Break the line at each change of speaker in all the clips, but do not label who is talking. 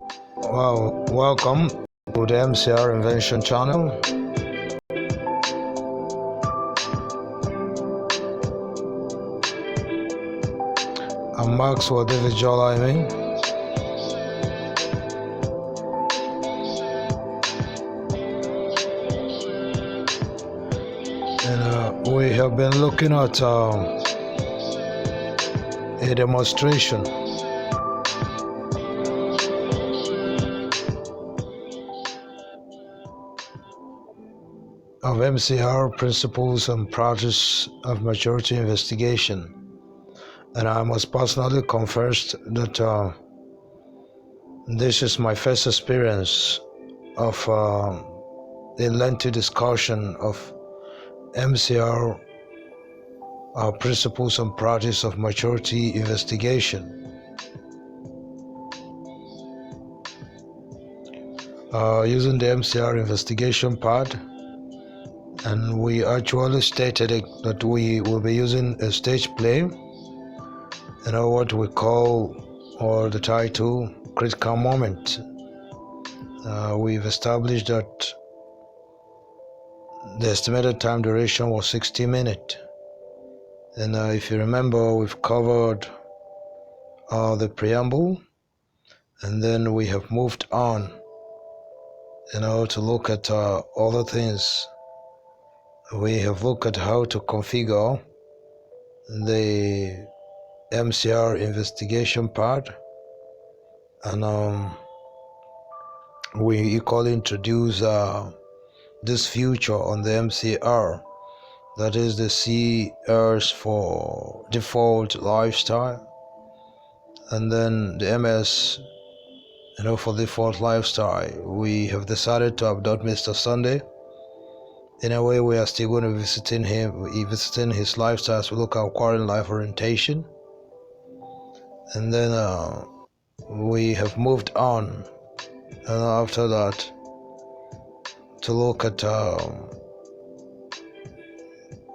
Well, welcome to the MCR Invention channel. I'm Maxwell David Jolaimi. And we have been looking at a demonstration of MCR principles and practice of maturity investigation. And I must personally confess that this is my first experience of a lengthy discussion of MCR principles and practice of maturity investigation. Using the MCR investigation pad, and we actually stated that we will be using a stage play, what we call, or the title, critical moment. We've established that the estimated time duration was 60 minutes. And if you remember, we've covered the preamble, and then we have moved on, to look at other things. We have looked at how to configure the MCR investigation pad, and we equally introduce this feature on the MCR, that is the CRs for default lifestyle, and then the MS for default lifestyle. We have decided to adopt Mr. Sunday. In a way, we are still going to be visiting his lifestyle as we look at quarrying life orientation. And then we have moved on, and after that, to look at the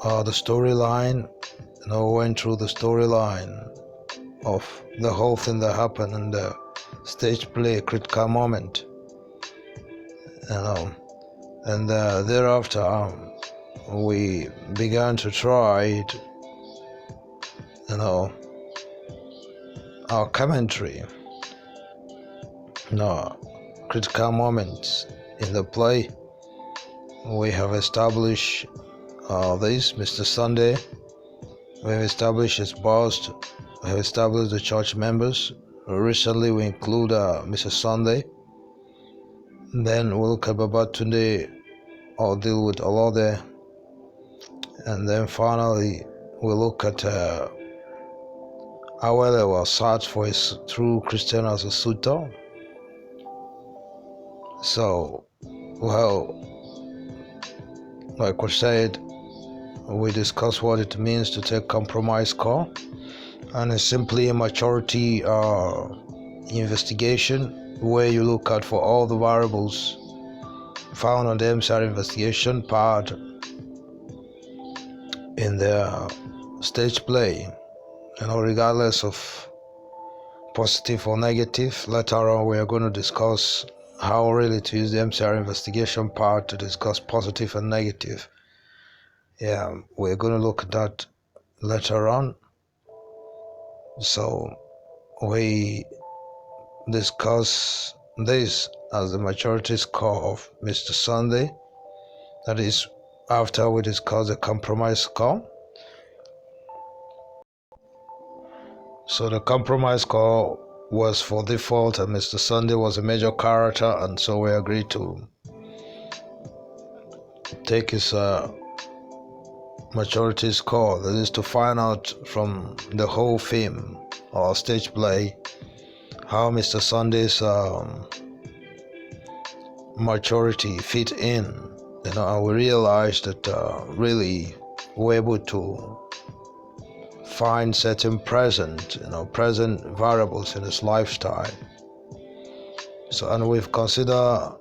storyline. Went through the storyline of the whole thing that happened in the stage play, critical moment. And thereafter, we began to try it, our commentary, critical moments in the play. We have established this, Mr. Sunday. We have established his boss. We have established the church members. Recently, we include Mr. Sunday. Then we'll look at Babatunde, or deal with Olode. And then finally, we'll look at Awele was searched for his true Christian as a suitor. So, like we said, we discussed what it means to take compromise call, and it's simply a maturity investigation where you look out for all the variables found on the MCR investigation part in the stage play, regardless of positive or negative. Later on, we are going to discuss how really to use the MCR investigation part to discuss positive and negative. We're going to look at that later on. So we discuss this as the maturity score of Mr. Sunday. That is after we discuss the compromise score. So the compromise score was for default, and Mr. Sunday was a major character, and so we agreed to take his maturity score. That is to find out from the whole film or stage play how Mr. Sunday's maturity fit in. And we realized that really we're able to find certain present variables in his lifestyle. So, and we've considered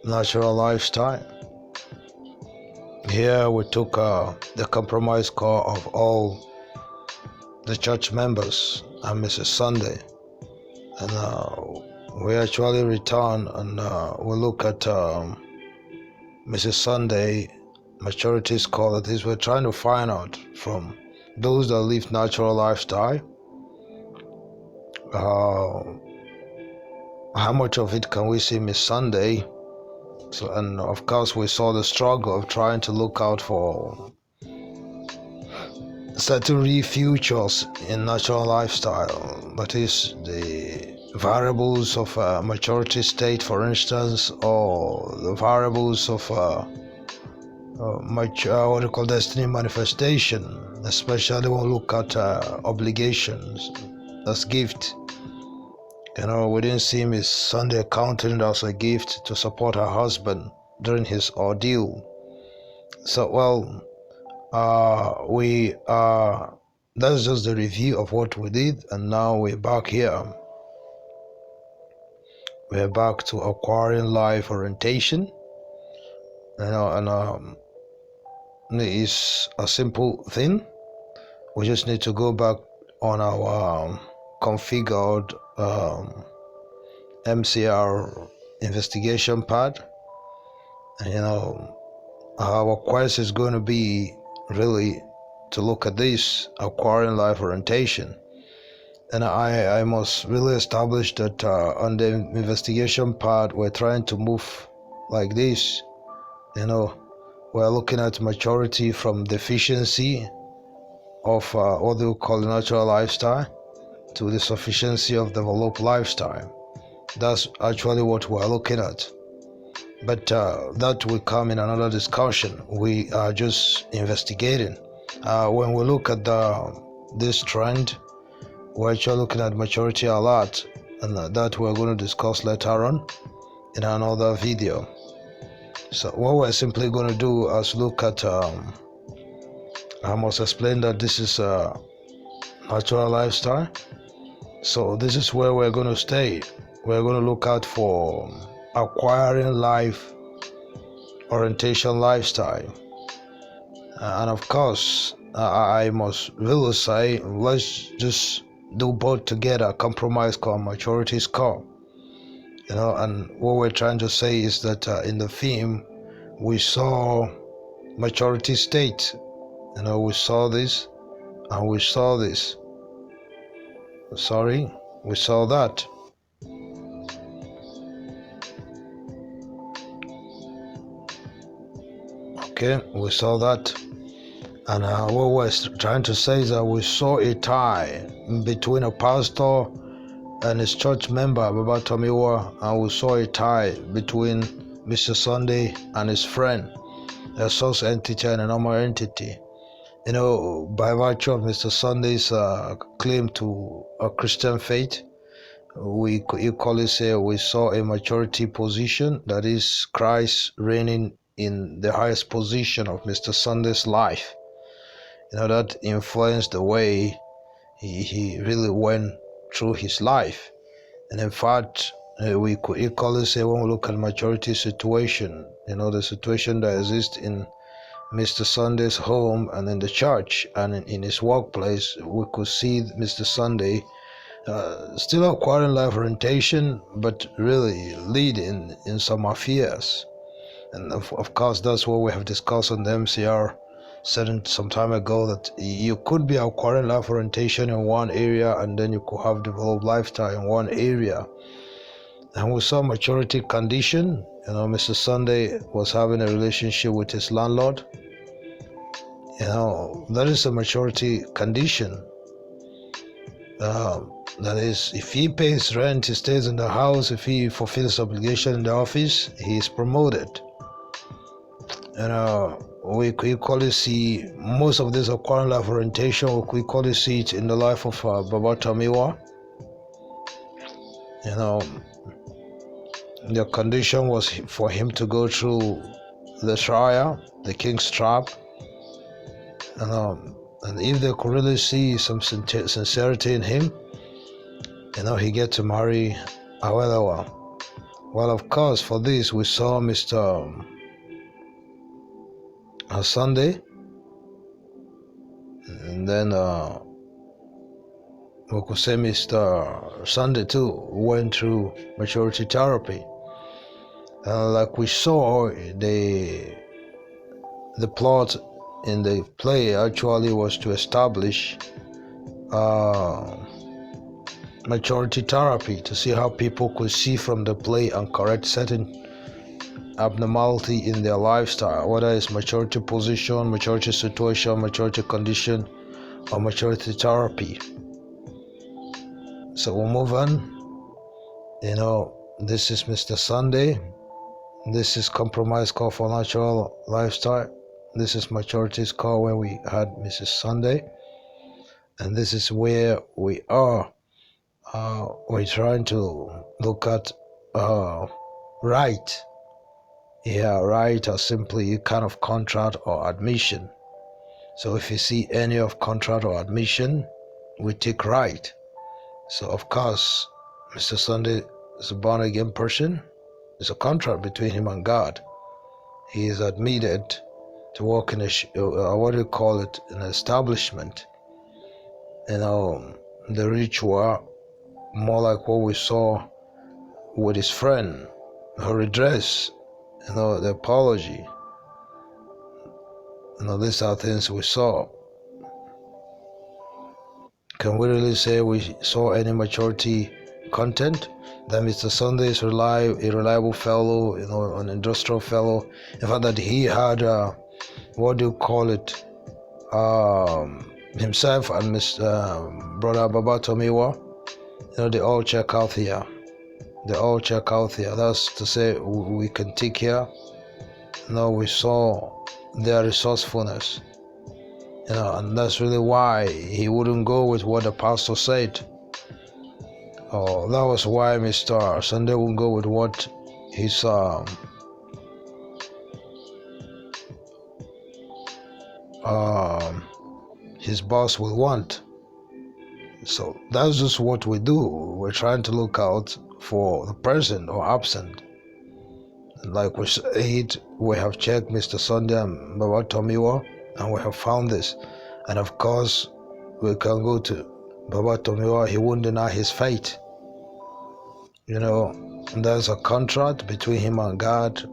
natural lifestyle. Here we took the compromise score of all the church members and Mrs. Sunday, and we actually return and we look at Mrs. Sunday maturity score. That is, we're trying to find out from those that live natural lifestyle how much of it can we see Miss Sunday. So, and of course we saw the struggle of trying to look out for certain real futures in natural lifestyle, that is the variables of maturity state, for instance, or the variables of what you call destiny manifestation, especially when we look at obligations as gift. We didn't see Miss Sunday counting as a gift to support her husband during his ordeal. So, well, that's just the review of what we did, and now we're back here. We're back to acquiring life orientation. And it's a simple thing. We just need to go back on our configured MCR investigation pad. And, our quest is going to be really to look at this acquiring life orientation. And I must really establish that on the investigation part, we're trying to move like this. We're looking at maturity from deficiency of what they call natural lifestyle to the sufficiency of developed lifestyle. That's actually what we're looking at. But that will come in another discussion. We are just investigating. When we look at this trend, we're actually looking at maturity a lot, and that we're going to discuss later on in another video. So what we're simply going to do is look at, I must explain that this is a natural lifestyle. So this is where we're going to stay. We're going to look out for acquiring life orientation lifestyle. And of course, I must really say, let's just do both together, compromise score, maturity score. And what we're trying to say is that in the theme, we saw maturity state. We saw this and we saw this. We saw that. Okay, we saw that. And what we're trying to say is that we saw a tie between a pastor and his church member, Baba Tomiwa, and we saw a tie between Mr. Sunday and his friend, a source entity and a normal entity. By virtue of Mr. Sunday's claim to a Christian faith, we could equally say we saw a maturity position, that is Christ reigning in the highest position of Mr. Sunday's life. That influenced the way he really went through his life. And in fact, we could equally say when we look at maturity situation, the situation that exists in Mr. Sunday's home and in the church and in his workplace, we could see Mr. Sunday still acquiring life orientation, but really leading in some affairs. And of course, that's what we have discussed on the MCR some time ago, that you could be acquiring life orientation in one area and then you could have developed lifestyle in one area. And we saw maturity condition. Mr. Sunday was having a relationship with his landlord. That is a maturity condition. That is, if he pays rent, he stays in the house. If he fulfills obligation in the office, he is promoted. We could equally see most of this acquiring life orientation. We could equally see it in the life of Baba Tomiwa. The condition was for him to go through the trial, the king's trap. And if they could really see some sincerity in him, he get to marry Awelewa. Well, of course, for this we saw Mr. Sunday, and then we could say Mr. Sunday too went through maturity therapy. Like we saw, the plot in the play actually was to establish maturity therapy, to see how people could see from the play and correct certain abnormality in their lifestyle, whether it's maturity position, maturity situation, maturity condition, or maturity therapy. So we'll move on. This is Mr. Sunday. This is compromise call for natural lifestyle. This is maturity's call where we had Mrs. Sunday. And this is where we are. We're trying to look at right. Yeah, right, or simply kind of contract or admission. So if you see any of contract or admission, we take right. So of course, Mr. Sunday is a born again person. It's a contract between him and God. He is admitted to work in what do you call it, an establishment. The ritual, more like what we saw with his friend, her redress, the apology. These are things we saw. Can we really say we saw any maturity content? That Mr. Sunday is a reliable fellow, an industrial fellow. In fact, that he had, what do you call it, himself and Brother Baba Tomiwa, they all check out here. They all check out here. That's to say we can take here. We saw their resourcefulness. And that's really why he wouldn't go with what the pastor said. That was why Mr. Sunday wouldn't go with what his boss will want. So that's just what we do. We're trying to look out for the present or absent. And like we said, we have checked Mr. Sunday and Baba Tomiwa, and we have found this. And of course, we can go to Baba Tomiwa. He won't deny his faith. There's a contract between him and God.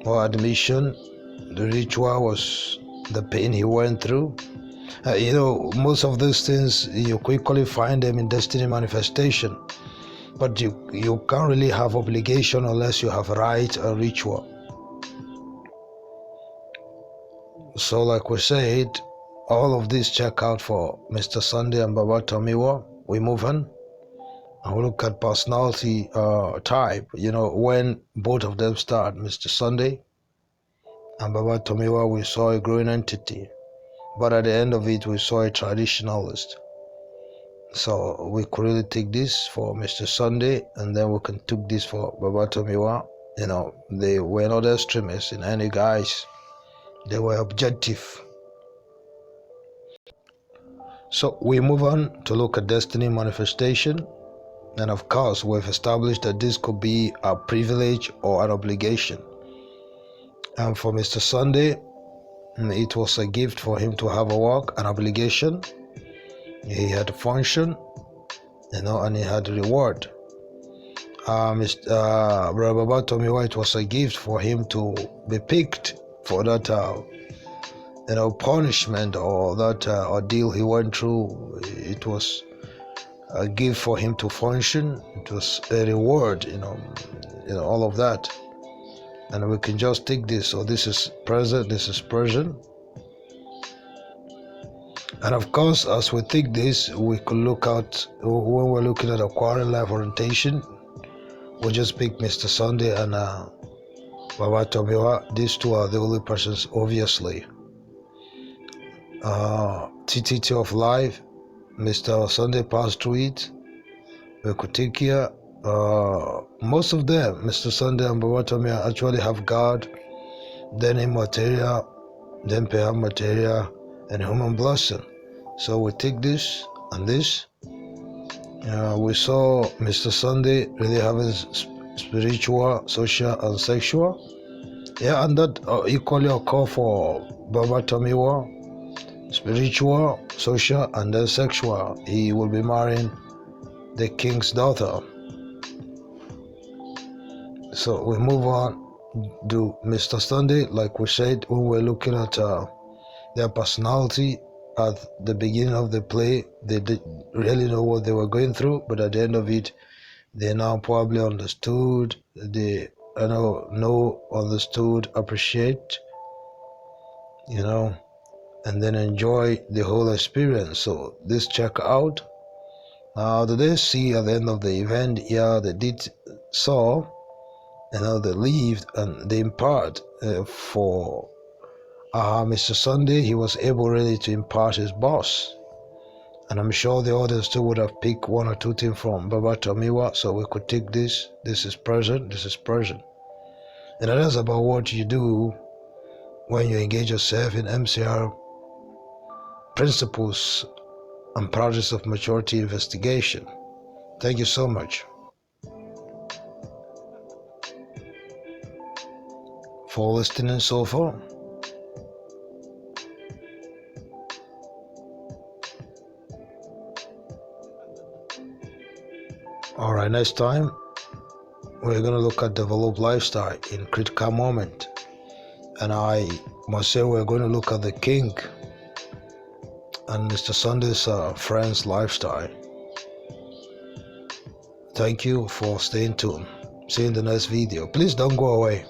Or admission. The ritual was the pain he went through. Most of these things, you quickly find them in destiny manifestation. But you can't really have obligation unless you have right and ritual. So like we said, all of these check out for Mr. Sunday and Baba Tomiwa. We move on and we look at personality type. When both of them start, Mr. Sunday and Baba Tomiwa, we saw a growing entity. But at the end of it, we saw a traditionalist. So we could really take this for Mr. Sunday, and then we can take this for Baba Tomiwa. They were not extremists in any guise. They were objective. So we move on to look at destiny manifestation. And of course, we've established that this could be a privilege or an obligation. And for Mr. Sunday, it was a gift for him to have a work, an obligation. He had a function, and he had a reward. Mr. Baba Tomiwa, it was a gift for him to be picked for that, punishment or that ordeal he went through. It was a gift for him to function. It was a reward, all of that. And we can just take this. So this is present, this is present. And of course, as we take this, we could look at, when we're looking at acquiring life orientation, we'll just pick Mr. Sunday and Baba Tomiwa. These two are the only persons, obviously. TTT of life, Mr. Sunday passed through it. We could take here. Most of them, Mr. Sunday and Baba Tomiwa, actually have God, then immaterial, then perhaps material, and human blessing. So we take this and this. We saw Mr. Sunday really having spiritual, social, and sexual. And that equally occur for Baba Tomiwa. spiritual, social, and then sexual. He will be marrying the king's daughter. So we move on to Mr. Sunday. Like we said, when we're looking at their personality at the beginning of the play, they didn't really know what they were going through, but at the end of it, they now probably understood. They understood, appreciate, and then enjoy the whole experience. So this check out. Now, do they see at the end of the event? Yeah, they did saw. They lived and they impart for Mr. Sunday. He was able really to impart his boss, and I'm sure the others too would have picked one or two things from Baba Tomiwa, so we could take this is present, and that is about what you do when you engage yourself in MCR principles and practice of maturity investigation. Thank you so much for listening so far. Alright, next time we're going to look at developed lifestyle in critical moment, and I must say we're going to look at the king and Mr. Sunday's friend's lifestyle. Thank you for staying tuned. See you in the next video. Please don't go away.